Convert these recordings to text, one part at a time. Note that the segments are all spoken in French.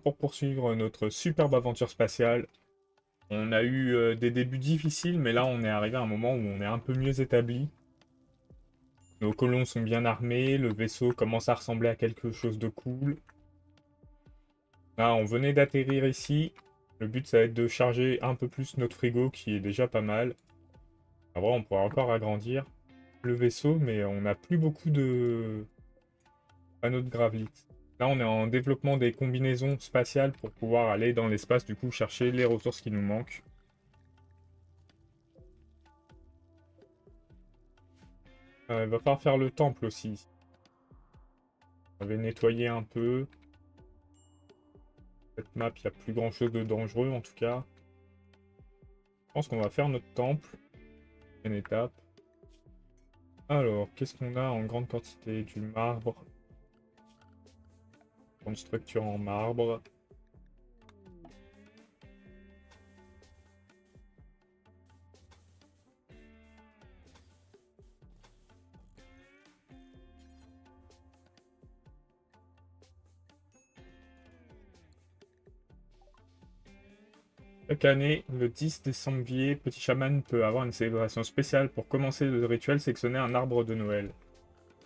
pour poursuivre notre superbe aventure spatiale. On a eu des débuts difficiles, mais là on est arrivé à un moment où on est un peu mieux établi. Nos colons sont bien armés, le vaisseau commence à ressembler à quelque chose de cool. Là, on venait d'atterrir ici. Le but, ça va être de charger un peu plus notre frigo, qui est déjà pas mal. En vrai, on pourra encore agrandir le vaisseau, mais on n'a plus beaucoup de panneaux de gravite. Là, on est en développement des combinaisons spatiales pour pouvoir aller dans l'espace, du coup, chercher les ressources qui nous manquent. Il va falloir faire le temple aussi. On va nettoyer un peu. Cette map, il n'y a plus grand chose de dangereux en tout cas. Je pense qu'on va faire notre temple. Une étape. Alors, qu'est-ce qu'on a en grande quantité? Du marbre. Une structure en marbre. Chaque année, le 10 décembre, Petit Chaman peut avoir une célébration spéciale pour commencer le rituel, sélectionner un arbre de Noël.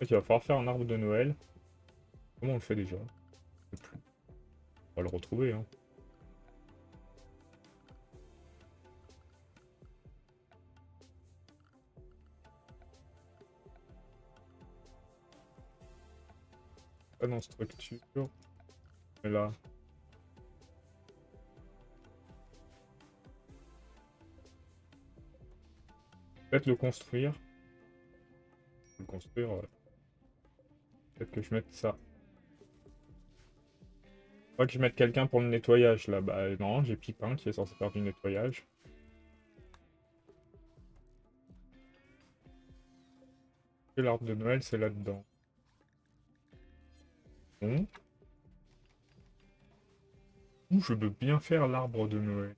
Donc, il va falloir faire un arbre de Noël. Comment on le fait déjà? Je sais plus. On va le retrouver, hein. Pas dans structure. Mais là. Peut-être le construire. Le construire. Peut-être que je mette ça. Faut que je mette quelqu'un pour le nettoyage là. Bah non, j'ai Pipin qui est censé faire du nettoyage. Et l'arbre de Noël, c'est là-dedans. Bon. Ou je peux bien faire l'arbre de Noël.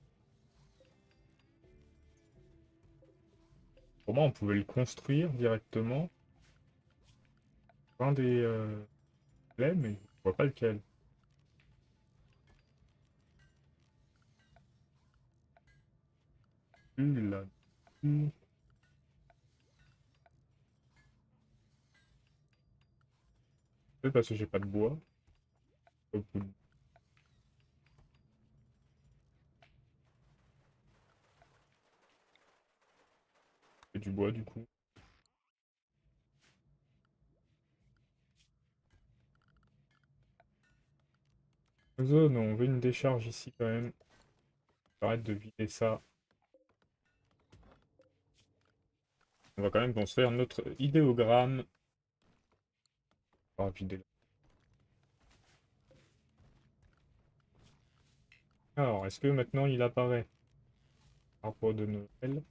Pour moi, on pouvait le construire directement. Un des clés, mais je vois pas lequel. Là. Peut-être parce que j'ai pas de bois. Et du bois du coup. Zone, on veut une décharge ici quand même. Arrête de vider ça. On va quand même construire notre idéogramme. On va vider là. Alors, est-ce que maintenant il apparaît? Arbre de Noël.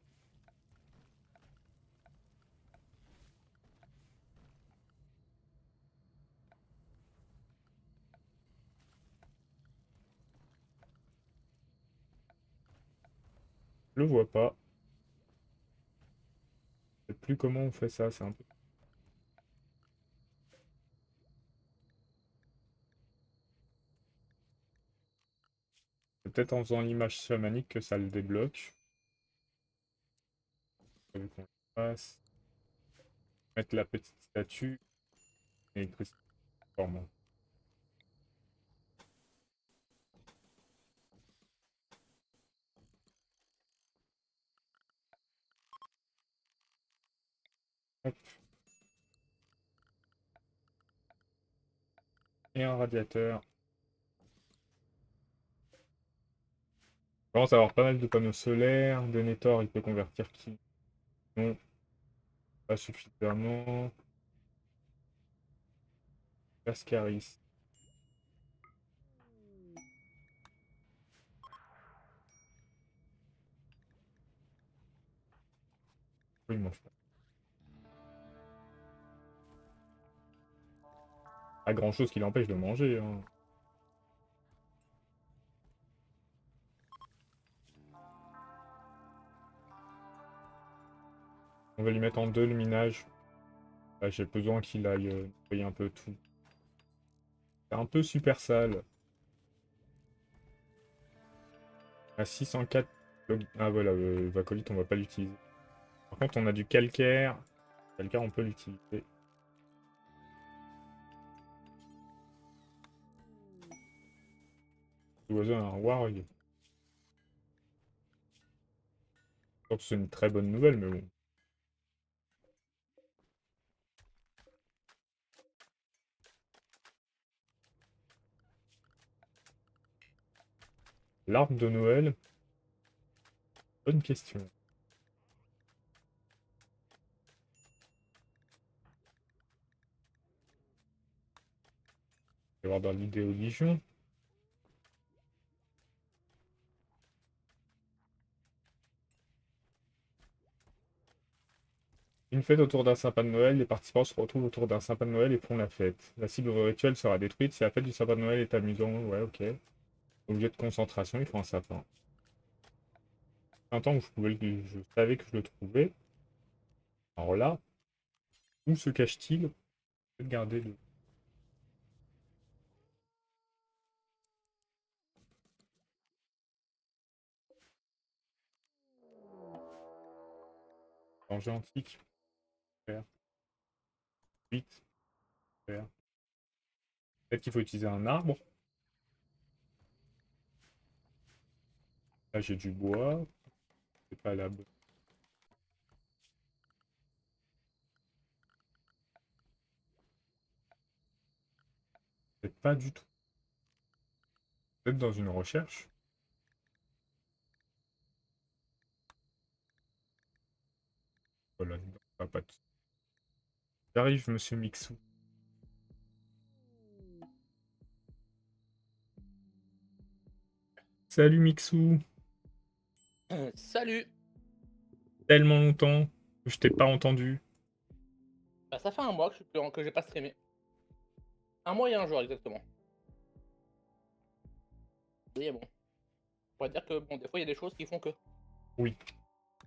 Je le vois pas. Je sais plus comment on fait ça, c'est un peu. C'est peut-être en faisant l'image chamanique que ça le débloque. Vu qu'on le fasse. Mettre la petite statue. Électricité. Formant. Hop. Et un radiateur. On commence à avoir pas mal de panneaux solaires. Denethor, il peut convertir qui? Non, pas suffisamment. Lascaris. Oui, il mange pas. Pas grand chose qui l'empêche de manger, hein. On va lui mettre en 2 le minage. Là, j'ai besoin qu'il aille nettoyer un peu tout. C'est un peu super sale. À 604. Ah voilà, le Vacolite, on va pas l'utiliser. Par contre, on a du calcaire. Calcaire, on peut l'utiliser. L'oiseau a un warg. Je pense que c'est une très bonne nouvelle, mais bon. L'arbre de Noël. Bonne question. On va voir dans l'idée Légion. Une fête autour d'un sapin de Noël, les participants se retrouvent autour d'un sapin de Noël et font la fête. La cible rituelle sera détruite si la fête du sapin de Noël est amusante. Ouais, ok. Objet de concentration, il faut un sapin. Un temps où je savais que je le trouvais. Alors là, où se cache-t-il? Je vais garder le. Danger antique. Faire. 8. Faire. Peut-être qu'il faut utiliser un arbre. Là, j'ai du bois. C'est pas la bonne. C'est pas du tout. Peut-être dans une recherche. Voilà, pas de. J'arrive, monsieur Mixou. Salut Mixou. Salut! Tellement longtemps que je t'ai pas entendu. Bah, ça fait un mois que que j'ai pas streamé. Un mois et un jour exactement. Et bon, on pourrait dire que bon, des fois il y a des choses qui font que. Oui,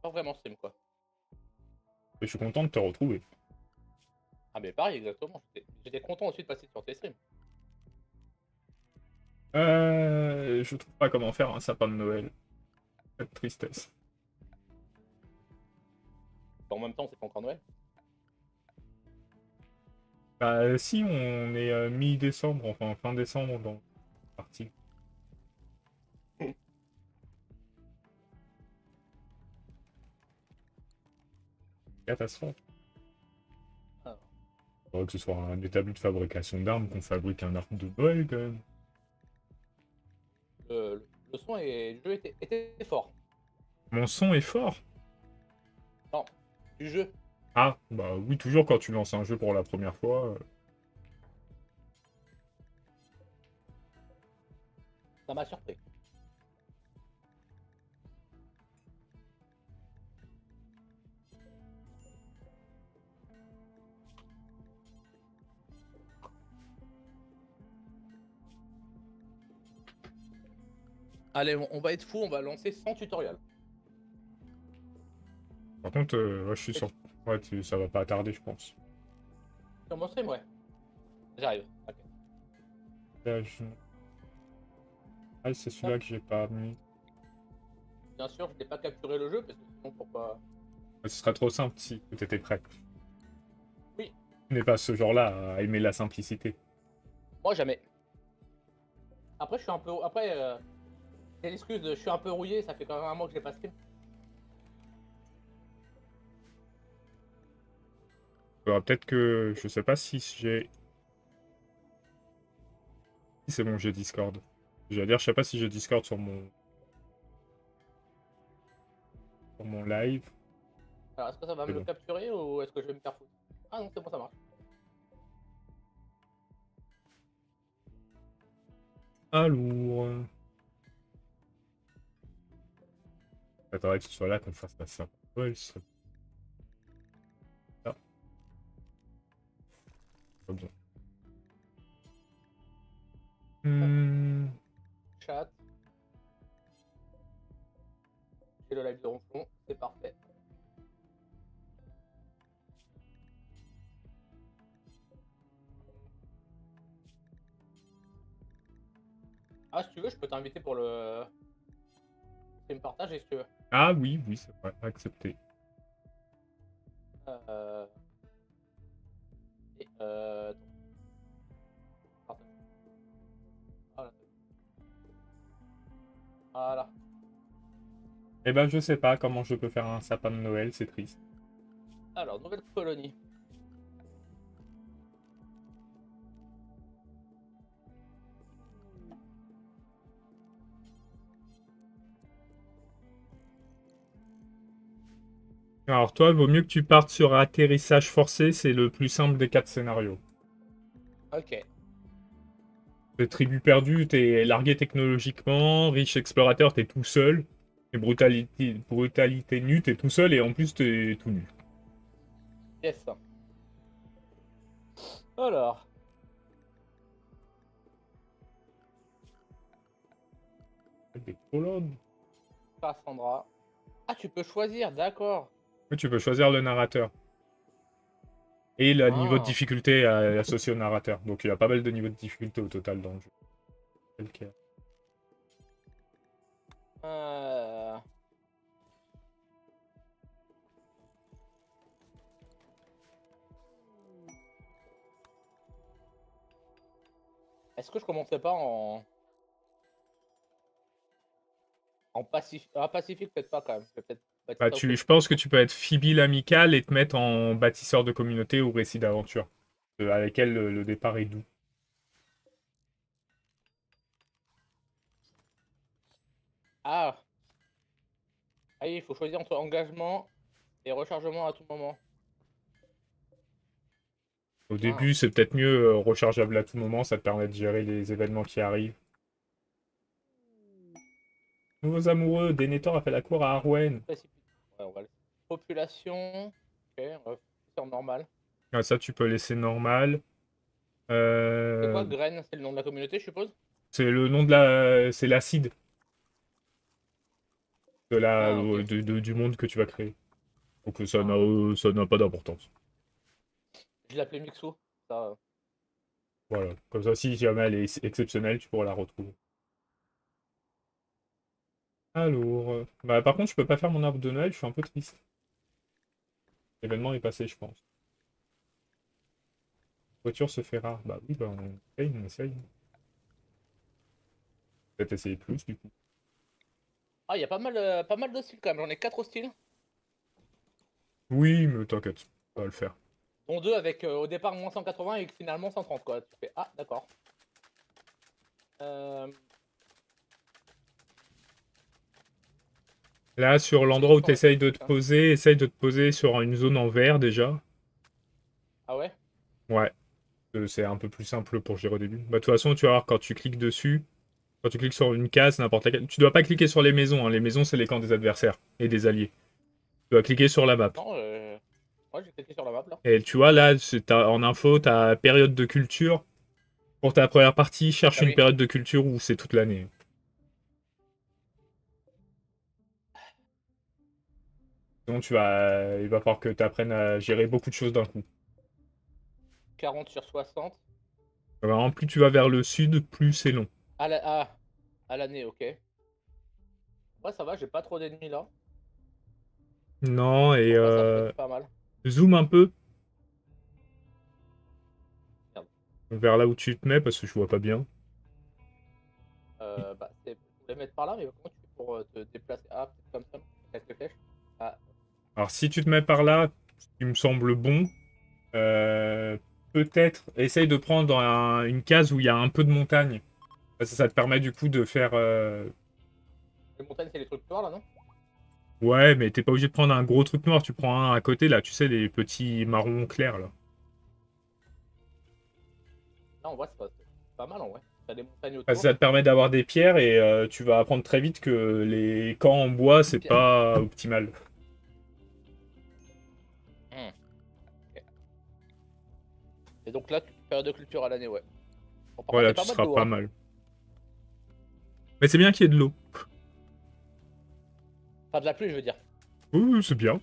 Pas vraiment stream quoi. et je suis content de te retrouver. Ah mais pareil exactement, j'étais content aussi de passer sur tes streams. Je trouve pas comment faire un sapin de Noël. Cette tristesse. En même temps c'est pas encore Noël. Bah si, on est mi-décembre, enfin fin décembre dans la partie. Catastrophe. Ah, Faudrait que ce soit un établi de fabrication d'armes, qu'on fabrique un arme de Noël quand même. le son du jeu était fort. Mon son est fort. Non, du jeu. Ah, bah oui, toujours quand tu lances un jeu pour la première fois. Ça m'a surpris. Allez, on va être fou, on va lancer sans tutoriel. Par contre, ouais, je suis Et sûr. Ouais, ça va pas tarder, je pense. sur mon stream, ouais. J'arrive. Ok. Là, ah, c'est Ah, celui-là que j'ai pas mis. bien sûr, je n'ai pas capturé le jeu parce que sinon pourquoi. Ce serait trop simple si tout était prêt. Oui, Tu n'es pas ce genre-là à aimer la simplicité. moi jamais. Après je suis un peu. Après, c'est l'excuse de je suis un peu rouillé, ça fait quand même un mois que j'ai pas stream. Faudra peut-être que. Je sais pas si j'ai. Si c'est bon, j'ai Discord. J'allais dire, je sais pas si j'ai Discord sur mon live. Alors est-ce que ça va C'est me le bon. capturer ou est-ce que je vais me faire foutre? Ah non, c'est bon, ça marche. Alors. J'attendrais que tu sois là qu'on fasse pas ça. Ouais, ce serait pas bien. Hop, Hmm. chat, j'ai le live de ronflon, c'est parfait. Ah, si tu veux, je peux t'inviter pour le. Tu me partages si tu veux. Ah oui, oui, c'est vrai, accepté. Euh... Et partage. Voilà. Voilà. Eh ben, je sais pas comment je peux faire un sapin de Noël, c'est triste. Alors, nouvelle colonie. Alors toi, vaut mieux que tu partes sur atterrissage forcé, c'est le plus simple des 4 scénarios. Ok. De tribu perdue, t'es largué technologiquement, riche explorateur, t'es tout seul. Et brutalité nue, t'es tout seul et en plus t'es tout nu. Yes. Alors. Des colonnes. Cassandra. Ah, tu peux choisir, d'accord. Oui, tu peux choisir le narrateur. Et le niveau de Ah. difficulté associé au narrateur. Donc il y a pas mal de niveaux de difficulté au total dans le jeu. Ok. Euh... Est-ce que je commencerai pas en Pacifique? Ah, Pacifique, peut-être pas quand même. Je vais peut-être Bah, bâtir ça au je pense que tu peux être Phoebe l'amical et te mettre en bâtisseur de communauté ou récit d'aventure. Avec elle, le départ est doux. Ah. Ah oui, il faut choisir entre engagement et rechargement à tout moment. Au Ah. début, c'est peut-être mieux rechargeable à tout moment, ça te permet de gérer les événements qui arrivent. Nouveaux amoureux, Denethor a fait la cour à Arwen. Pacifique. Ouais, on va Population. Ok, on va faire normal. Ah, ça, tu peux laisser normal. C'est quoi, Euh, Graine? C'est le nom de la communauté, je suppose? c'est le nom de la... C'est l'acide de Ah, ok. du monde que tu vas créer. Donc Ah. ça n'a pas d'importance. Je l'appelais Mixo. Ça, Voilà. Comme ça, si jamais elle est exceptionnelle, tu pourras la retrouver. Alors... Bah, par contre, je peux pas faire mon arbre de Noël, je suis un peu triste. L'événement est passé, je pense. La voiture se fait rare. Bah oui, bah on essaye. Peut-être essayer plus, du coup. Ah, il y a pas mal de styles quand même. J'en ai 4 styles. Oui, mais t'inquiète, ça va le faire. Dont 2 avec au départ moins 180 et finalement 130 quoi. Tu fais ah d'accord. Euh, Là, sur c'est l'endroit qui où qui tu en a fait essayes de plus, te hein? poser, essaye de te poser sur une zone en vert déjà. Ah ouais? Ouais, c'est un peu plus simple pour gérer au début. Bah, de toute façon, tu vas voir, quand tu cliques dessus, quand tu cliques sur une case, n'importe laquelle, tu dois pas cliquer sur les maisons, hein. Les maisons, c'est les camps des adversaires et des alliés. Tu dois cliquer sur la map. Non, ouais, j'ai cliqué sur la map là. Et tu vois, là, en info, tu as période de culture. Pour ta première partie, cherche Ah une oui. période de culture où c'est toute l'année. Sinon, il va falloir que tu apprennes à gérer beaucoup de choses d'un coup. 40 sur 60. Vraiment, plus tu vas vers le sud, plus c'est long. Ah, à l'année, ok. Ouais, ça va, j'ai pas trop d'ennemis là. Non, et En vrai, ça peut être pas mal. zoom un peu Merde. vers là où tu te mets parce que je vois pas bien. Bah, je voulais mettre par là, mais comment tu fais pour te déplacer? Ah, peut-être comme ça, quelques flèches. Ah, Alors, si tu te mets par là, ce qui me semble bon, euh, peut-être essaye de prendre une case où il y a un peu de montagne. Ça te permet du coup de faire. les montagnes, c'est les trucs noirs là, non? Ouais, mais t'es pas obligé de prendre un gros truc noir. Tu prends un à côté là, tu sais, les petits marrons clairs là. Là, en vrai, c'est pas mal en vrai. T'as des montagnes Parce que autour. ça te permet d'avoir des pierres et tu vas apprendre très vite que les camps en bois, c'est Pierre. pas optimal. Hmm, ok. Et donc là, période de culture à l'année, ouais. Bon, par contre, il y Voilà, a tu pas mal seras d'eau, pas hein. mal. Mais c'est bien qu'il y ait de l'eau. Pas de la pluie, je veux dire. Oui, oui, c'est bien.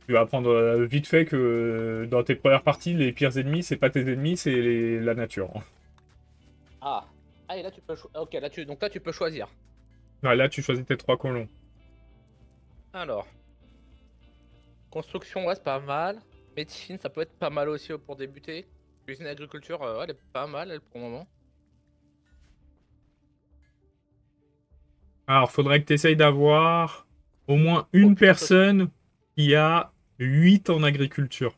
Tu vas apprendre vite fait que dans tes premières parties, les pires ennemis, c'est pas tes ennemis, c'est la nature. Ah. Ah, et là, tu peux. Ok, là, donc là, tu peux choisir. Ah, là, tu choisis tes 3 colons. Alors, construction, ouais, c'est pas mal. Médecine, ça peut être pas mal aussi pour débuter. Cuisine et agriculture, ouais, elle est pas mal, elle, pour le moment. Alors, faudrait que tu essayes d'avoir au moins Oh une putain, toi aussi. personne qui a 8 en agriculture.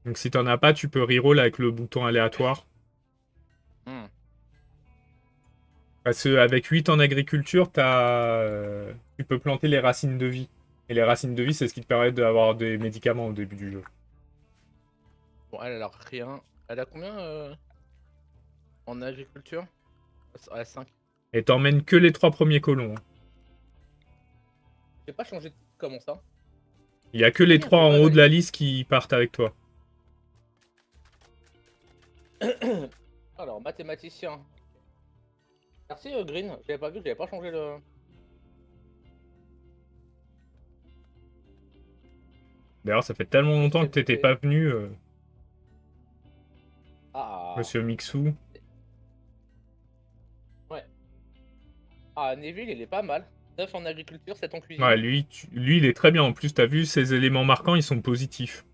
Donc, si t'en as pas, tu peux reroll avec le bouton aléatoire. Hmm. Parce qu'avec 8 en agriculture, tu peux planter les racines de vie. Et les racines de vie, c'est ce qui te permet d'avoir des médicaments au début du jeu. Bon, elle a rien. Elle a combien en agriculture? Elle a 5. Et t'emmènes que les 3 premiers colons, hein. J'ai pas changé de type, comment ça? Il y a que Ah les oui, un 3 peu. en Ouais, haut de valide. la liste qui partent avec toi. Alors, mathématicien. Merci Green, j'avais pas vu, j'avais pas changé le. D'ailleurs, ça fait tellement longtemps que t'étais STVP. pas venu, Ah, monsieur Mixou. ouais. Ah, Neville, il est pas mal. 9 en agriculture, 7 en Ouais, cuisine. lui, il est très bien. En plus, t'as vu, ses éléments marquants, ils sont positifs.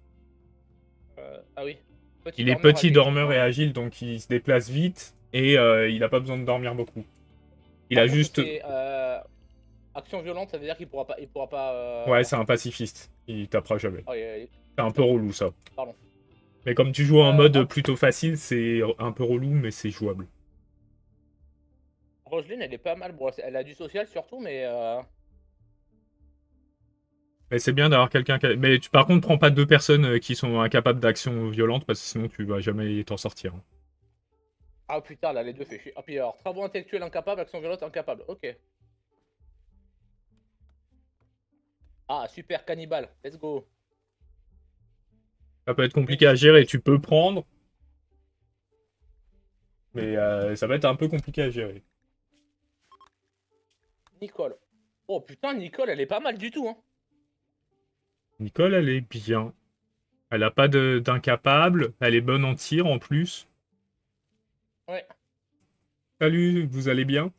Ah oui. Petit Il est dormeur petit, agile. dormeur et Oh. agile, donc il se déplace vite et il a pas besoin de dormir beaucoup. Il Par a contre, juste... c'est action violente, ça veut dire qu'il pourra pas. Il pourra pas. Ouais, c'est un pacifiste. Il tapera jamais. Oh, C'est un peu relou, ça. pardon. Mais comme tu joues en mode Hop. plutôt facile, c'est un peu relou, mais c'est jouable. Roseline, elle est pas mal. Bon, elle a du social surtout, mais. Mais c'est bien d'avoir quelqu'un... Mais par contre, prends pas 2 personnes qui sont incapables d'action violente, parce que sinon tu vas jamais t'en sortir, hein. Ah putain, là, les deux fait chier. Ah, puis alors, travaux intellectuels incapable, action violente incapable. Ok. Ah, super cannibale. Let's go. Ça peut être compliqué à Médecine, gérer, tu peux prendre, mais ça va être un peu compliqué à gérer. Nicole. Oh putain, Nicole, elle est pas mal du tout, hein. Nicole, elle est bien. Elle a pas d'incapable, elle est bonne en tir en plus. Ouais. Salut, vous allez bien?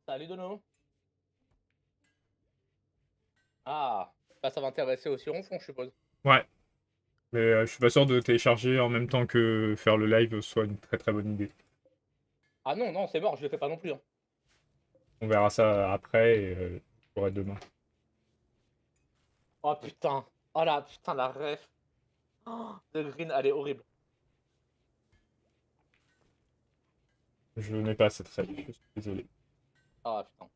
Salut Dono. Ah, bah, ça va intéresser aussi Ronfon, je suppose. Ouais, mais je suis pas sûr de télécharger en même temps que faire le live soit une très très bonne idée. Ah non, non, c'est mort, je le fais pas non plus, hein. On verra ça après et je pourrai demain. Oh putain. Oh là, putain, la ref. Oh, de Green, elle est horrible. Je n'ai pas cette règle, je suis désolé. Ah putain.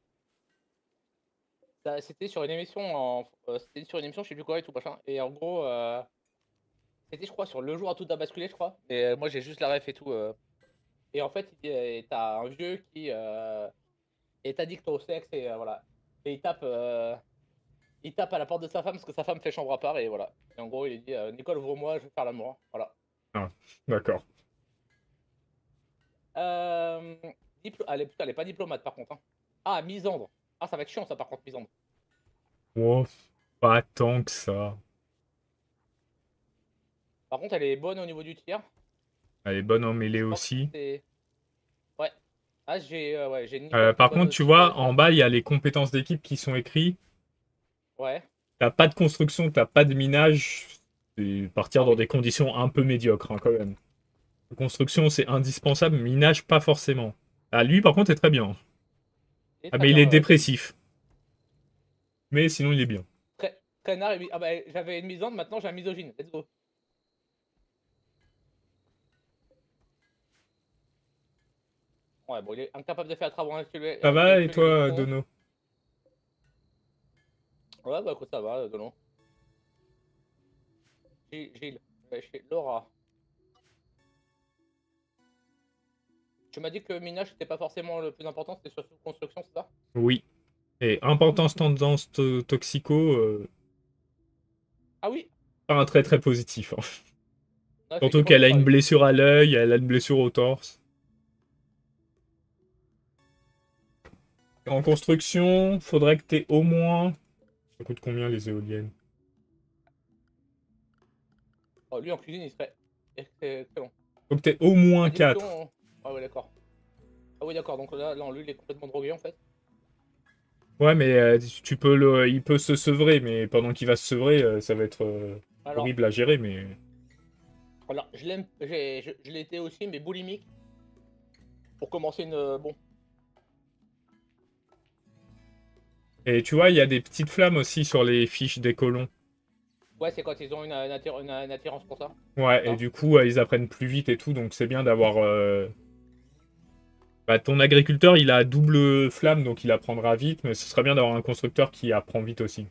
C'était sur une émission c'était sur une émission, je sais plus quoi et tout machin. Et en gros, c'était je crois sur le jour à tout a basculé, je crois. Et moi j'ai juste la ref et tout. Et en fait, t'as un vieux qui est addict au sexe et voilà. Et il tape à la porte de sa femme parce que sa femme fait chambre à part et voilà. Et en gros, il dit Nicole, ouvre-moi, je veux faire l'amour. Voilà. Ah, d'accord. Euh, elle, putain, elle est pas diplomate par contre, hein. Ah, misandre. Ah, ça va être chiant ça par contre, misandre. Oh, pas tant que ça. Par contre, elle est bonne au niveau du tir. Elle est bonne en Et mêlée je pense que aussi. c'est. Ouais. Ah, j'ai Nicole qui est Par bonne contre, tu aussi vois, sur en le bas, tir. il y a les compétences d'équipe qui sont écrites. Ouais. T'as pas de construction, t'as pas de minage. C'est partir Ah dans oui. des conditions un peu médiocres, hein, quand même. Construction, c'est indispensable. Minage, pas forcément. Ah, lui, par contre, est très bien. Il est Ah, très mais il bien, est Green. dépressif. Mais sinon, il est bien. Traînard et. Ah bah, j'avais une misandre, maintenant j'ai un misogyne. Let's go. Ouais, bon, il est incapable de faire travaux Ça va, et intellectuels, il est toi, con. Dono? Ouais, bah, écoute, ça va, Delon. Gilles, chez Laura. Tu m'as dit que minage c'était pas forcément le plus important, c'était surtout construction, c'est ça? Oui. Et importance tendance toxico, Ah oui. pas un trait très positif, hein. Non, Surtout effectivement, je suis qu'elle a d'accord une avec toi. blessure à l'œil, elle a une blessure au torse. En construction, faudrait que t'aies au moins... Ça coûte combien les éoliennes? Oh, lui en cuisine, il serait excellent. Faut que t'aies au moins 4. Addiction. Ah ouais, d'accord. Ah oui, d'accord. Donc là, lui, il est complètement drogué en fait. Ouais, mais il peut se sevrer, mais pendant qu'il va se sevrer, ça va être Alors, horrible à gérer, mais... je l'aime, je l'ai été aussi, mais boulimique. Pour commencer une. Bon. Et tu vois, il y a des petites flammes aussi sur les fiches des colons. Ouais, c'est quand ils ont une attirance pour ça. Ouais, et Ça. du coup, ils apprennent plus vite et tout, donc c'est bien d'avoir... Bah, ton agriculteur, il a double flamme, donc il apprendra vite, mais ce serait bien d'avoir un constructeur qui apprend vite aussi.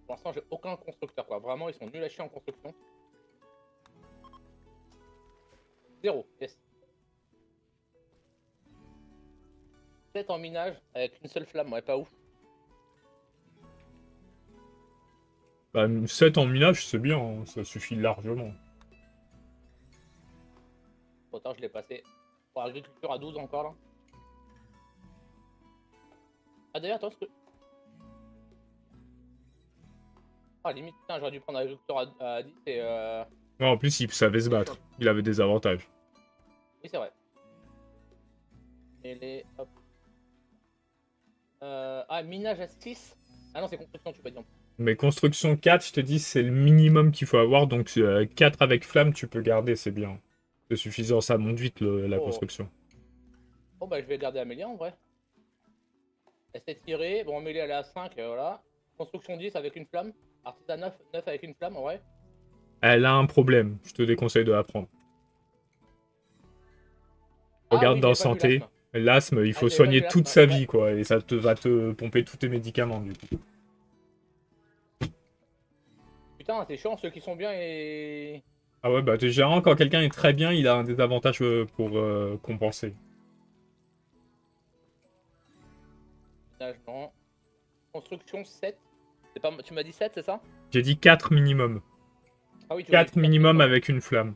Pour l'instant, j'ai aucun constructeur, quoi. Vraiment, ils sont nuls à chier en construction. Zéro. Yes. 7 en minage avec une seule flamme, ouais, pas ouf. Bah, 7 en minage, c'est bien, hein, ça suffit largement. Autant je l'ai passé. Pour agriculture à 12 encore là. Ah d'ailleurs, attends, ce que. Ah, limite, putain, j'aurais dû prendre agriculture à 10 et. Ouais, en plus, il savait se Et shop. battre. Il avait des avantages. Oui, c'est vrai. Et les. Hop. Ah, minage à 6. Ah non, c'est construction, tu peux dire. Mais construction 4, je te dis, c'est le minimum qu'il faut avoir, donc 4 avec flamme, tu peux garder, c'est bien. C'est suffisant, ça monte vite la Oh. construction. Oh, bah, je vais garder Amélia en vrai. Elle s'est tirée. Bon, Amélia, elle est à 5, voilà. Construction 10 avec une flamme. Artisan 9 avec une flamme, en vrai. Elle a un problème, je te déconseille de la prendre. Ah Regarde oui, dans j'avais pas vu santé. l'asthme. L'asthme, il Ah, faut j'avais pas soigner vu toute l'asthme. sa Ouais. vie, quoi, et ça va te pomper tous tes médicaments, du coup. Putain, c'est chiant, ceux qui sont bien et. Ah ouais, bah généralement, quand quelqu'un est très bien, il a un désavantage pour compenser. Minage, non. Construction 7. Pas... Tu m'as dit 7, c'est ça? J'ai dit 4 minimum. Ah oui, tu m'as dit 4 4 minimum minimum. avec une flamme.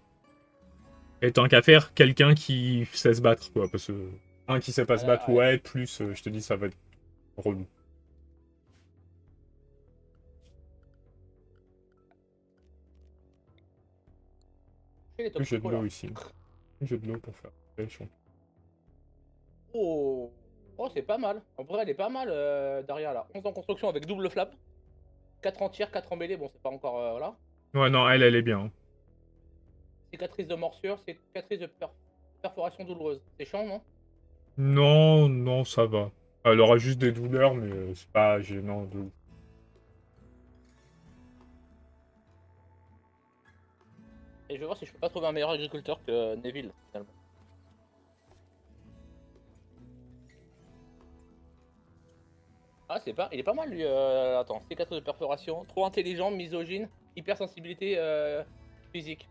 Et tant qu'à faire, quelqu'un qui sait se battre, quoi. Parce que un qui sait pas se battre, Ah, ouais. ouais, plus, je te dis, ça va être relou. J'ai les J'ai de toxicos l'eau là. ici. J'ai de l'eau pour faire pêche. Oh, oh c'est pas mal. En vrai, elle est pas mal derrière là. 11 en construction avec double flap. 4 en tir, 4 en mêlée. Bon, c'est pas encore. Voilà. Ouais, non, elle est bien. Cicatrice de morsure, cicatrice de perforation douloureuse. C'est chiant, non? Non, non, ça va. Elle aura juste des douleurs, mais c'est pas gênant de ouf. Et je vais voir si je peux pas trouver un meilleur agriculteur que Neville finalement. Ah, il est pas mal lui. Attends, cicatrice de perforation. Trop intelligent, misogyne, hypersensibilité physique.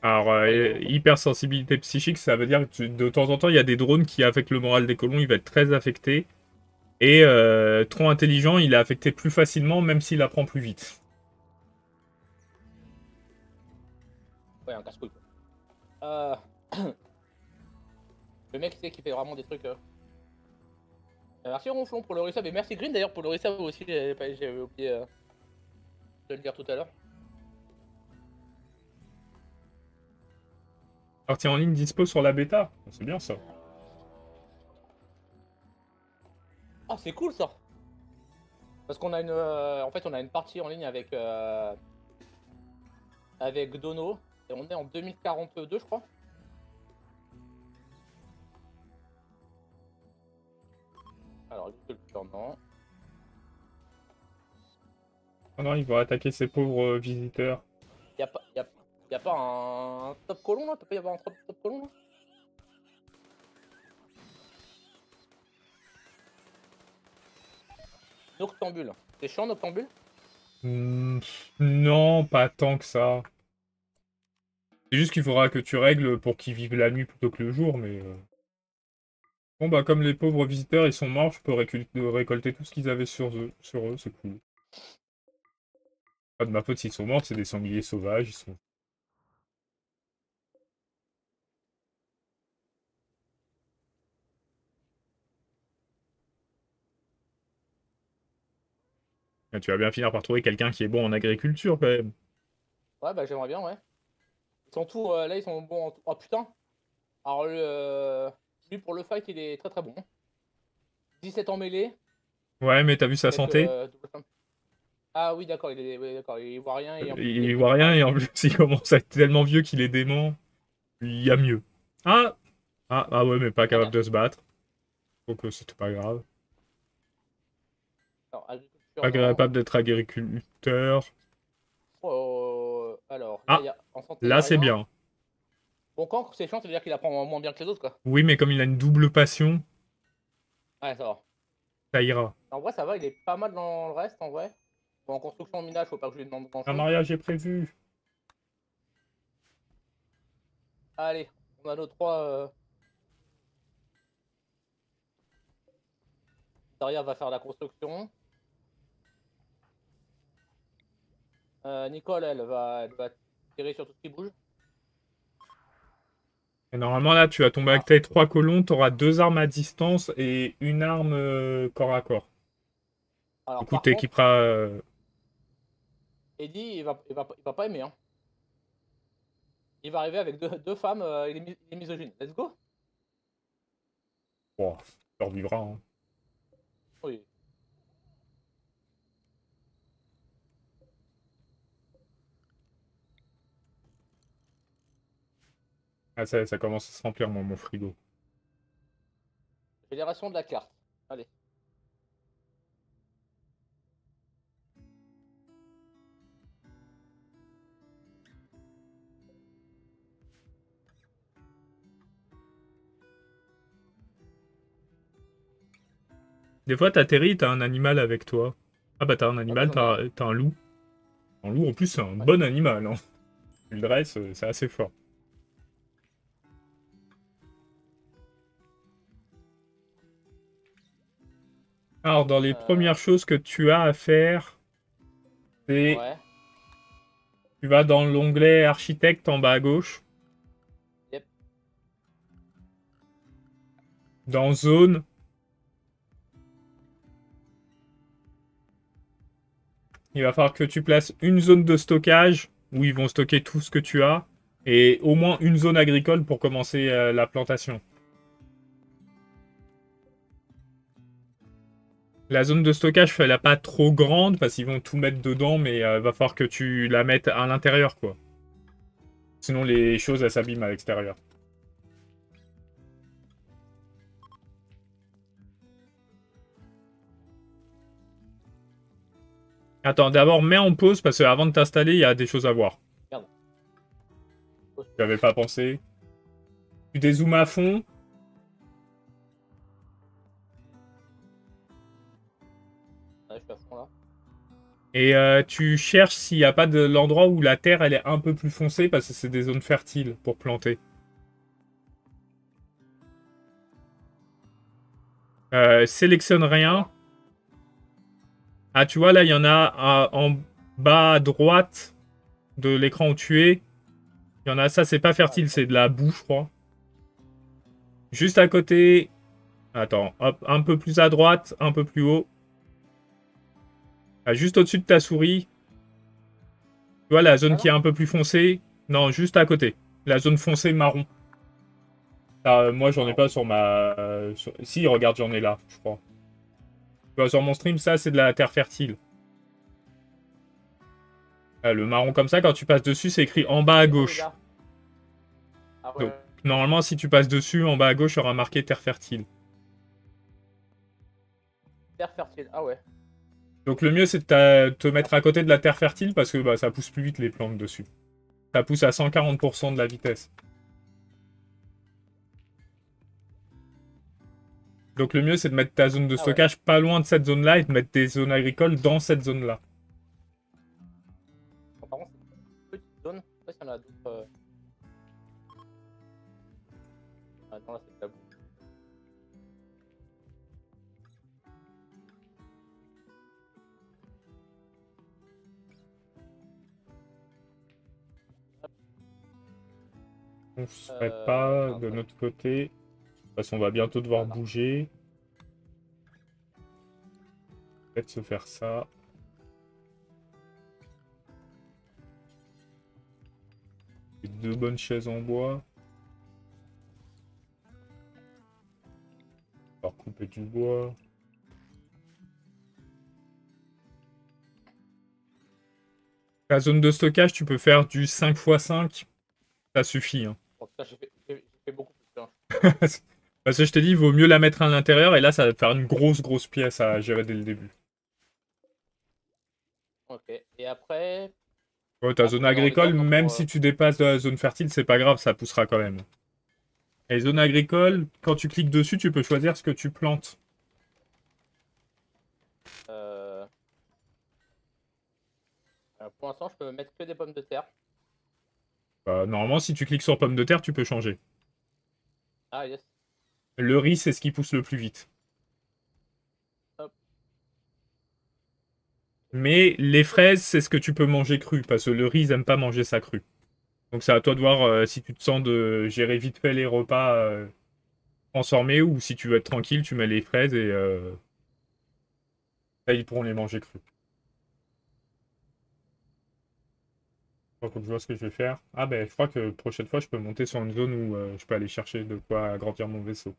Alors, Oh, il est relou. hypersensibilité psychique, ça veut dire que de temps en temps, il y a des drones qui affectent le moral des colons, il va être très affecté. Et trop intelligent, il est affecté plus facilement, même s'il apprend plus vite. Ouais, un casse-couille. Le mec, c'est qui fait vraiment des trucs. Merci Ronflon pour le resub et merci Green d'ailleurs pour le resub aussi. J'avais oublié de le dire tout à l'heure. Partie en ligne dispo sur la bêta. C'est bien ça. Ah, c'est cool ça! Parce qu'on a une. En fait, on a une partie en ligne avec Dono. Et on est en 2042, je crois. Alors, agriculture, non. Ah non, il va attaquer ses pauvres visiteurs. Y a pas un top colon là? Peut pas y avoir un top colon là? Noctambule. C'est chiant, Noctambule? Hmm, non, pas tant que ça. C'est juste qu'il faudra que tu règles pour qu'ils vivent la nuit plutôt que le jour, mais... Bon, bah, comme les pauvres visiteurs, ils sont morts, je peux récolter tout ce qu'ils avaient sur eux, c'est cool. Pas de ma faute s'ils sont morts, c'est des sangliers sauvages, ils sont... Ah, tu vas bien finir par trouver quelqu'un qui est bon en agriculture, quand même. Ouais, bah j'aimerais bien, ouais. sont tous, là, ils sont bons en tout. Oh putain! Alors, lui, pour le fight, il est très très bon. 17 en mêlée, Ouais, mais t'as vu sa avec santé? double femme. Ah oui, d'accord, oui, d'accord, il voit rien et en plus, Il il voit est rien pareil. et en plus, il commence à être tellement vieux qu'il est dément. Il y a mieux. Ah! Ah ouais, mais pas Ah, capable bien. de se battre. Donc c'était pas grave. Alors, agriculture, Pas non. capable d'être agriculteur. Alors, là, Ah! en santé, il n'y Là, a c'est rien. bien. Bon, cancre, c'est chiant, ça veut dire qu'il apprend moins bien que les autres, quoi. Oui, mais comme il a une double passion, Ouais, ça va. ça ira. En vrai, ça va, il est pas mal dans le reste, en vrai. Bon, en construction, minage, faut pas que je lui demande Un grand-chose. mariage est prévu. Allez, on a nos trois. Daria va faire la construction. Nicole, elle va tirer sur tout ce qui bouge. Et normalement, là, tu vas tomber avec Ah, tes 3 colons, tu auras 2 armes à distance et une arme corps à corps. Du alors coup, par contre, t'équiperas. Eddie, il va pas aimer, hein. Il va arriver avec deux femmes, il est misogyne. Let's go? Bon, tu revivras, hein. Oui. Ah, ça commence à se remplir, mon frigo. Fédération de la carte. Allez. Des fois, t'atterris, t'as un animal avec toi. Ah bah, t'as un Ah bah animal, j'en ai un. t'as un loup. Un loup, en plus, c'est un Ouais. bon animal, hein. Tu le dresses, c'est assez fort. Alors, dans les Euh, premières choses que tu as à faire, c'est ouais. tu vas dans l'onglet architecte en bas à gauche, Yep. dans zone. Il va falloir que tu places une zone de stockage où ils vont stocker tout ce que tu as et au moins une zone agricole pour commencer la plantation. La zone de stockage, fais-la pas trop grande parce qu'ils vont tout mettre dedans, mais va falloir que tu la mettes à l'intérieur, quoi. Sinon, les choses, elles s'abîment à l'extérieur. Attends, d'abord, mets en pause parce que avant de t'installer, il y a des choses à voir. Merde. Tu avais pas pensé. Tu dézoomes à fond. Ouais, je suis à fond là. Et tu cherches s'il n'y a pas de l'endroit où la terre elle est un peu plus foncée parce que c'est des zones fertiles pour planter. Sélectionne rien. Voilà. Ah, tu vois, là, il y en a en bas à droite de l'écran où tu es. Il y en a, ça, c'est pas Ah, fertile, c'est de la boue, je crois. Juste à côté. Attends, hop, un peu plus à droite, un peu plus haut. Ah, juste au-dessus de ta souris. Tu vois, la zone là, qui est non? un peu plus foncée. Non, juste à côté. La zone foncée marron. Ah, moi, j'en ai Marron. pas sur ma. Si, regarde, j'en ai là, je crois. Tu vois, sur mon stream, ça, c'est de la terre fertile. Ah, le marron comme ça, quand tu passes dessus, c'est écrit en bas à Ah oui, gauche. là. Ah Donc, ouais. normalement, si tu passes dessus, en bas à gauche, il y aura marqué terre fertile. Terre fertile. Ah ouais. Donc, le mieux, c'est de te Ah, mettre à côté de la terre fertile parce que bah, ça pousse plus vite les plantes dessus. Ça pousse à 140% de la vitesse. Donc, le mieux, c'est de mettre ta zone de ah ouais. stockage pas loin de cette zone-là et de mettre des zones agricoles dans cette zone-là. Bon, par contre, c'est une petite zone. Je sais pas s'il y en a d'autres. Ah non, là, c'est de la boue. On serait pas Merde. de notre côté. Parce qu'on va bientôt devoir Ah non. bouger. Peut-être se faire ça. 2 bonnes chaises en bois. On va couper du bois. La zone de stockage, tu peux faire du 5x5. Ça suffit. Hein. Bon, ça, j'ai fait beaucoup plus. Hein. Parce que je t'ai dit, il vaut mieux la mettre à l'intérieur. Et là, ça va te faire une grosse pièce à gérer dès le début. Ok. Et après, Ouais, ta zone après dans les agricole, ordres même pour. si tu dépasses de la zone fertile, c'est pas grave, ça poussera quand même. Et zone Ok. agricole, quand tu cliques dessus, tu peux choisir ce que tu plantes. Euh, pour l'instant, je peux mettre que des pommes de terre. Bah, normalement, si tu cliques sur pomme de terre, tu peux changer. Ah, yes. Le riz, c'est ce qui pousse le plus vite. Hop. Mais les fraises, c'est ce que tu peux manger cru, parce que le riz, ils aiment pas manger ça cru. Donc c'est à toi de voir si tu te sens de gérer vite fait les repas transformés, ou si tu veux être tranquille, tu mets les fraises et là, ils pourront les manger crus. Faut que je vois ce que je vais faire. Ah ben, je crois que prochaine fois, je peux monter sur une zone où je peux aller chercher de quoi agrandir mon vaisseau.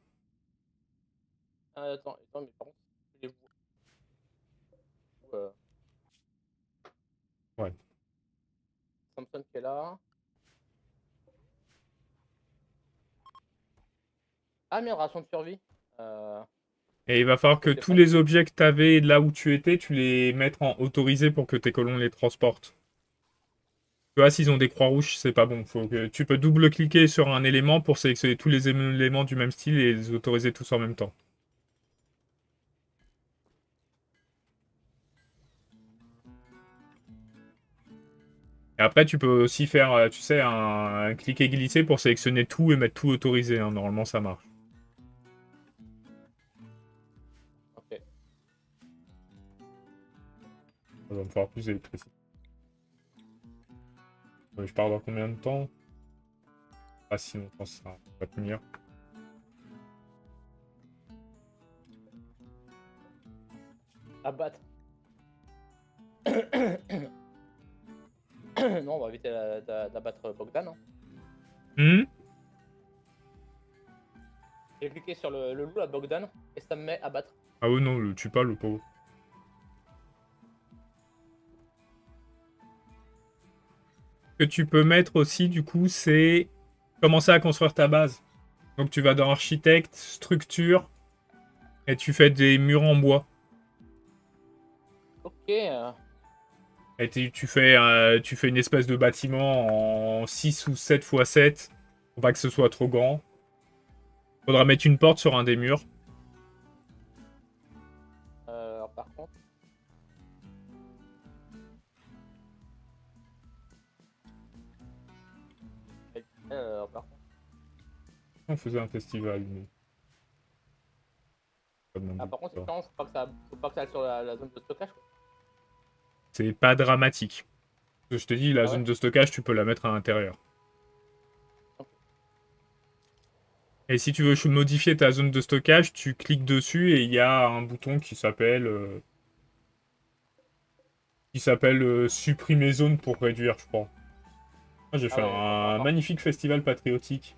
Ah, attends, mais par contre, les bouts, Ouais. Samson qui est là. Ah, merde, ration de survie. Et il va falloir Faut que que je les tous prenne. les objets que tu avais là où tu étais, tu les mettes en autorisé pour que tes colons les transportent. Tu vois, s'ils ont des croix rouges, c'est pas bon. Faut que... Tu peux double-cliquer sur un élément pour sélectionner tous les éléments du même style et les autoriser tous en même temps. Et après, tu peux aussi faire, tu sais, un cliquer-glisser pour sélectionner tout et mettre tout autorisé. Hein. Normalement, ça marche. Ok. Ça va me falloir plus d'électricité. Je pars dans combien de temps? Ah, sinon, je pense que ça va tenir. Abattre. Non, on va éviter d'abattre Bogdan. Hein. Hmm. J'ai cliqué sur le loup à Bogdan et ça me met abattre. Ah oui, non, le tue pas, le pauvre. Ce que tu peux mettre aussi, du coup, c'est commencer à construire ta base. Donc, tu vas dans architecte, structure, et tu fais des murs en bois. Ok. Et tu fais une espèce de bâtiment en 6 ou 7 x 7 pour pas que ce soit trop grand. Faudra mettre une porte sur un des murs. Alors, par contre. Par contre. On faisait un festival, mais... Ah, par contre, c'est chiant, faut pas que ça aille sur la zone de stockage. Quoi. C'est pas dramatique. Je te dis, la Ah ouais? zone de stockage, tu peux la mettre à l'intérieur. Ok. Et si tu veux modifier ta zone de stockage, tu cliques dessus et il y a un bouton qui s'appelle supprimer zone pour réduire, je crois. Ah, j'ai Ah fait ouais, un magnifique festival patriotique.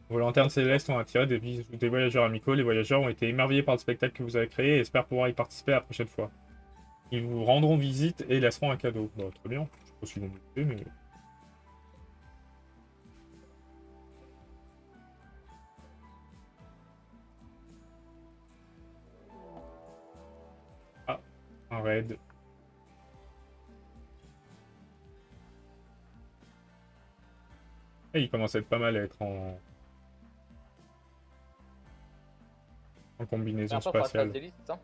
Vos lanternes célestes ont attiré des voyageurs amicaux. Les voyageurs ont été émerveillés par le spectacle que vous avez créé et espèrent pouvoir y participer la prochaine fois. Ils vous rendront visite et laisseront un cadeau. Bah, très bien. Je sais pas s'ils vont m'écouter, mais... Ah, un raid. Et il commence à être pas mal à être en Mais combinaison après, il faudra que je fasse spatiale. des listes, c'est ça?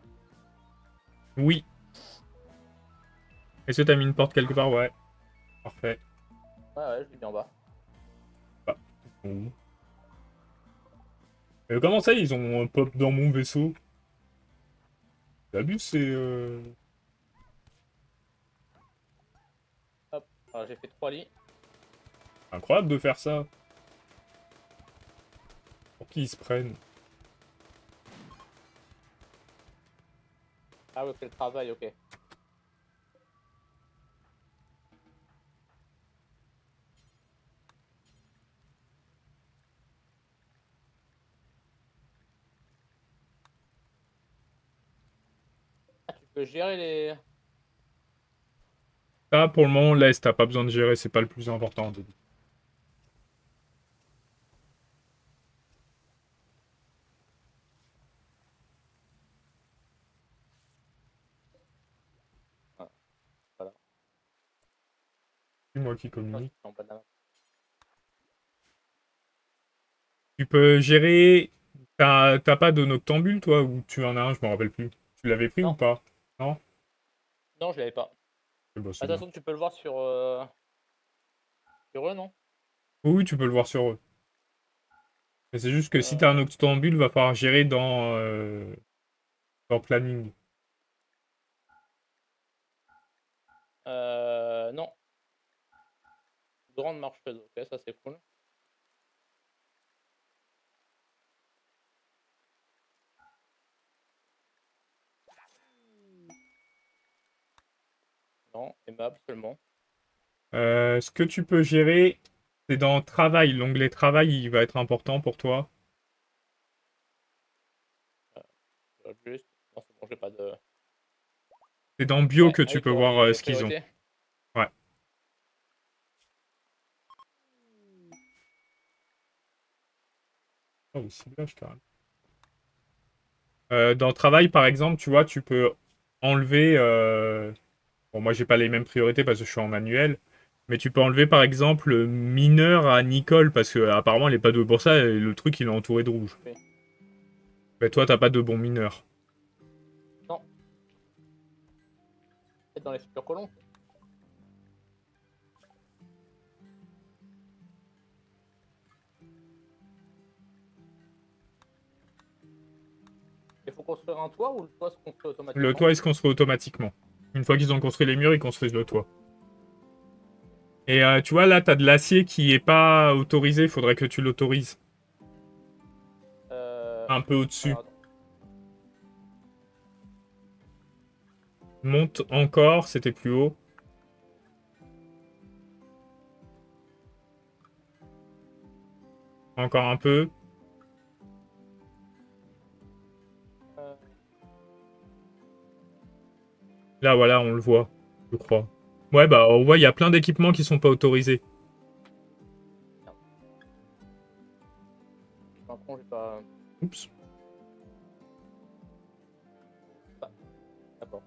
Oui. Est-ce que t'as mis une porte quelque part? Ouais. Parfait. Ouais, je l'ai mis en bas. Bah, bon. Comment ça, ils ont un pop dans mon vaisseau? L'abus, c'est... Hop. Alors, j'ai fait 3 lits. incroyable de faire ça. Pour qui ils se prennent? Ah ouais, c'est le travail, ok. peux gérer les... Ça, pour le moment, on laisse. T'as pas besoin de gérer, c'est pas le plus important. Ah, voilà. C'est moi qui Ah, communique. c'est en bas de la map. Tu peux gérer. T'as pas de noctambule, toi, ou tu en as un, je me rappelle plus. Tu l'avais pris ou Non, pas? Non? non, je l'avais pas. Eh ben, Ah, c'est de toute bien. façon, tu peux le voir sur eux, non? Oui, oui, tu peux le voir sur eux. Mais c'est juste que si t'as un Euh, noctambule, va falloir gérer dans planning. non. Grande marcheuse, ok, ça c'est cool. Non, aimable seulement. Ce que tu peux gérer, c'est dans travail. L'onglet travail, il va être important pour toi. Juste. Non, c'est bon, j'ai pas de. C'est dans bio Ouais, que ah tu oui, peux pour voir les ce qu'ils ont. priorités. Ouais. Oh, le ciblage, carrément. Dans travail, par exemple, tu vois, tu peux enlever. Bon, moi, j'ai pas les mêmes priorités parce que je suis en manuel. Mais tu peux enlever, par exemple, mineur à Nicole parce que apparemment, elle est pas douée pour ça et le truc, il est entouré de rouge. Oui. Mais toi, t'as pas de bon mineur. Non, peut-être dans les futurs colons. Il faut construire un toit ou le toit se construit Le automatiquement? toit, il se construit automatiquement. Une fois qu'ils ont construit les murs, ils construisent le toit. Et tu vois, là, t'as de l'acier qui est pas autorisé. Il faudrait que tu l'autorises. Un peu au-dessus. Alors, attends. Monte encore, c'était plus haut. Encore un peu. Euh, Là, voilà, on le voit, je crois. Ouais, bah, on voit, il y a plein d'équipements qui sont pas autorisés. merde. Je suis un con, j'ai pas. Oups. Ah, d'accord.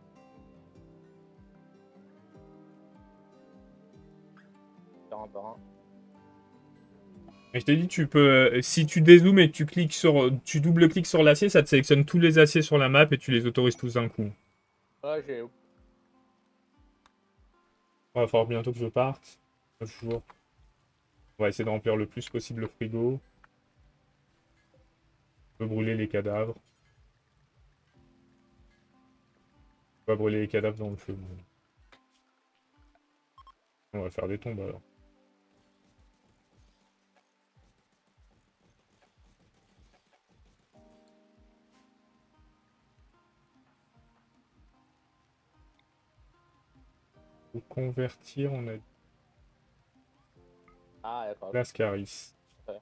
Faire un par un. Et je t'ai dit, tu peux, si tu dézoomes et que tu double-cliques sur l'acier, ça te sélectionne tous les aciers sur la map et tu les autorises tous d'un coup. Ouais, j'ai. Il va falloir bientôt que je parte. 9 jours. On va essayer de remplir le plus possible le frigo. On peut brûler les cadavres. On va brûler les cadavres dans le feu. On va faire des tombes alors. Pour convertir, on a Ah, d'accord. Lascaris. Ouais.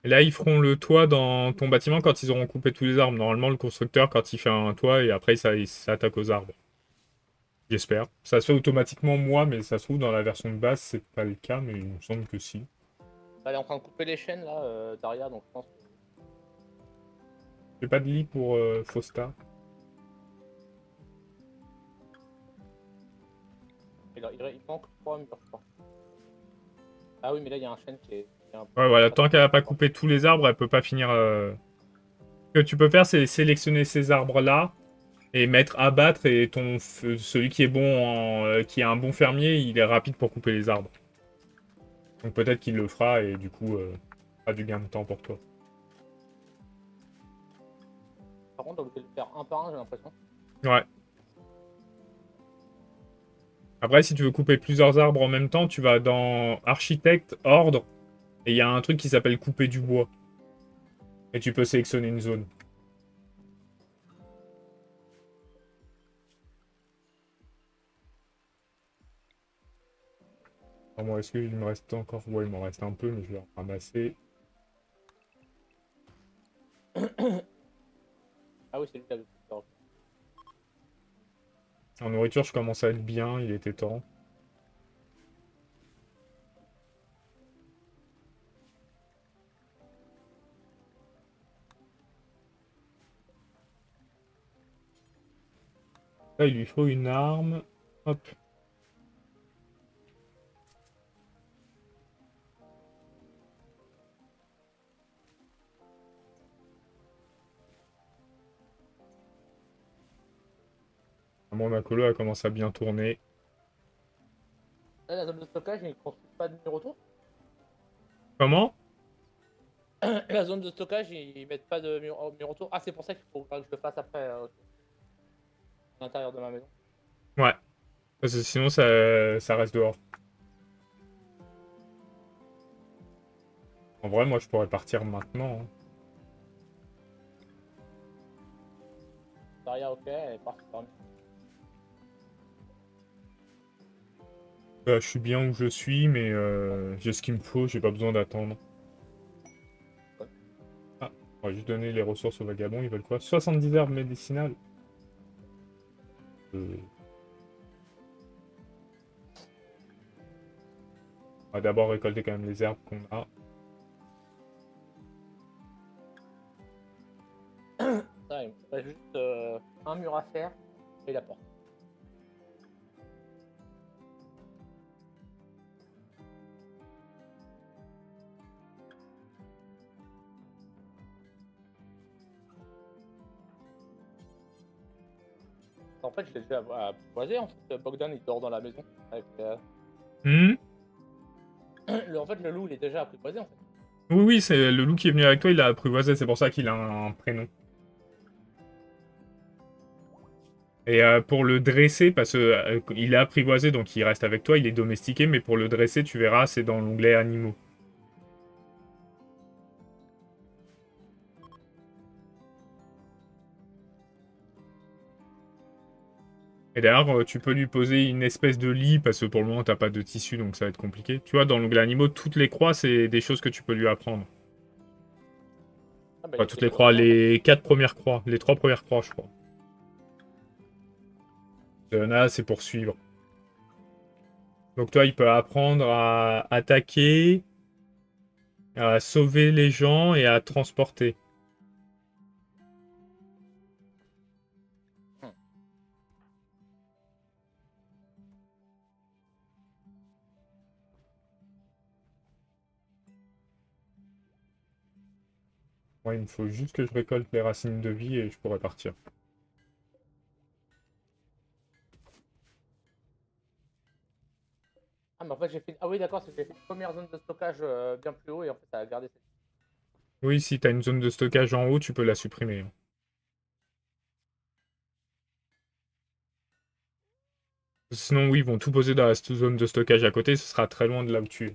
Et là, ils feront le toit dans ton bâtiment quand ils auront coupé tous les arbres. Normalement, le constructeur, quand il fait un toit, et après, il s'attaque aux arbres. J'espère. Ça se fait automatiquement, moi, mais ça se trouve, dans la version de base, c'est pas le cas, mais il me semble que si. Elle est en train de couper les chaînes là, Daria, donc je pense que. J'ai pas de lit pour Fausta. Il manque 3 murs, je crois. Ah oui, mais là il y a un chêne qui est un Ouais, peu. voilà, tant qu'elle a pas coupé tous les arbres, elle peut pas finir. Ce que tu peux faire, c'est sélectionner ces arbres-là et mettre abattre, et celui qui est bon qui est un bon fermier, il est rapide pour couper les arbres. Donc peut-être qu'il le fera et du coup, pas du gain de temps pour toi. Par contre, on peut le faire un par un, j'ai l'impression. Ouais. Après, si tu veux couper plusieurs arbres en même temps, tu vas dans architecte, ordre, et il y a un truc qui s'appelle couper du bois. Et tu peux sélectionner une zone. Alors, moi, est-ce qu'il me reste encore? Ouais, il m'en reste un peu, mais je vais en ramasser. oui, c'est lui qui avait fait ça. En nourriture, je commence à être bien, il était temps. Là, il lui faut une arme. Hop. Moi, ma colo a commencé à bien tourner. Là, la zone de stockage, il ne construit pas de mur autour. Comment? La zone de stockage, ils mettent pas de mur autour. Ah, c'est pour ça qu'il faut que je le fasse après, à l'intérieur de ma maison. Ouais. Parce que sinon, ça reste dehors. En vrai, moi, je pourrais partir maintenant, hein. Daria, ok, elle est partie parmi. Bah, je suis bien où je suis, mais j'ai ce qu'il me faut, j'ai pas besoin d'attendre. Ouais. Ah, on va juste donner les ressources aux vagabonds, ils veulent quoi? 70 herbes médicinales. On va d'abord récolter quand même les herbes qu'on a. Ça, il me reste juste un mur à faire et la porte. En fait, je l'ai déjà apprivoisé. En fait, Bogdan, il dort dans la maison. Avec, Hmm. en fait, le loup, il est déjà apprivoisé, en fait. Oui, oui, c'est le loup qui est venu avec toi, il a apprivoisé, c'est pour ça qu'il a un prénom. Et pour le dresser, parce que il est apprivoisé, donc il reste avec toi, il est domestiqué, mais pour le dresser, tu verras, c'est dans l'onglet animaux. Et d'ailleurs, tu peux lui poser une espèce de lit, parce que pour le moment, t'as pas de tissu, donc ça va être compliqué. Tu vois, dans l'onglet animaux, toutes les croix, c'est des choses que tu peux lui apprendre. Ah, bah, Enfin, il toutes sait les déjà croix, bien, en fait. les 4 premières croix, les 3 premières croix, je crois. Là, c'est pour suivre. Donc toi, il peut apprendre à attaquer, à sauver les gens et à transporter. Hmm. Moi, il me faut juste que je récolte les racines de vie et je pourrais partir. Ah, mais en fait, j'ai fait. Ah, oui, d'accord, c'est que j'ai fait une première zone de stockage bien plus haut et en fait, ça a gardé cette. Oui, si t'as une zone de stockage en haut, tu peux la supprimer, hein. Sinon, oui, ils vont tout poser dans la zone de stockage à côté, ce sera très loin de là où tu es.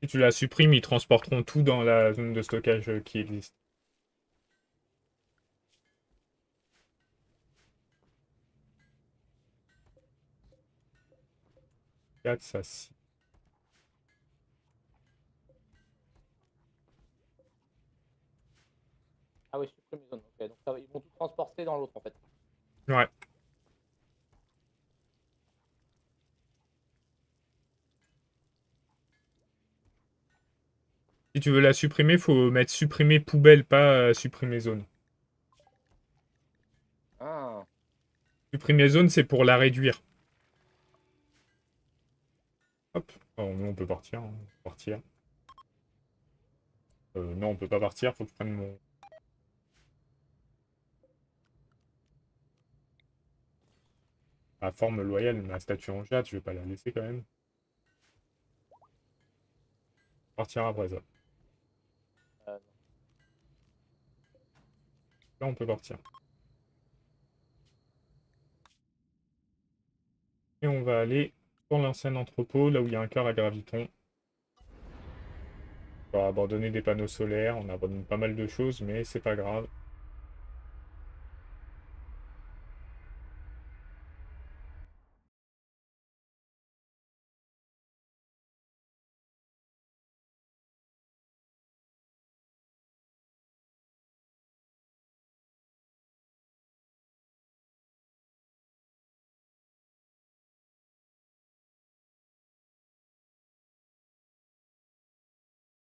Si tu la supprimes, ils transporteront tout dans la zone de stockage qui existe. 4, ça, 6. Ah, oui, supprime les zones. Ok, donc ils vont tout transporter dans l'autre, en fait. Ouais. Si tu veux la supprimer, faut mettre supprimer poubelle, pas supprimer zone. Ah, Supprimer zone, c'est pour la réduire. Hop. Oh, nous, on peut partir, hein. On peut partir. Non, on peut pas partir, faut que je prenne mon... ma forme loyale, ma statue en jade, je vais pas la laisser quand même. Partir après ça. non. Là, on peut partir. Et on va aller dans l'ancien entrepôt, là où il y a un cœur à graviton. On va abandonner des panneaux solaires, on abandonne pas mal de choses, mais c'est pas grave.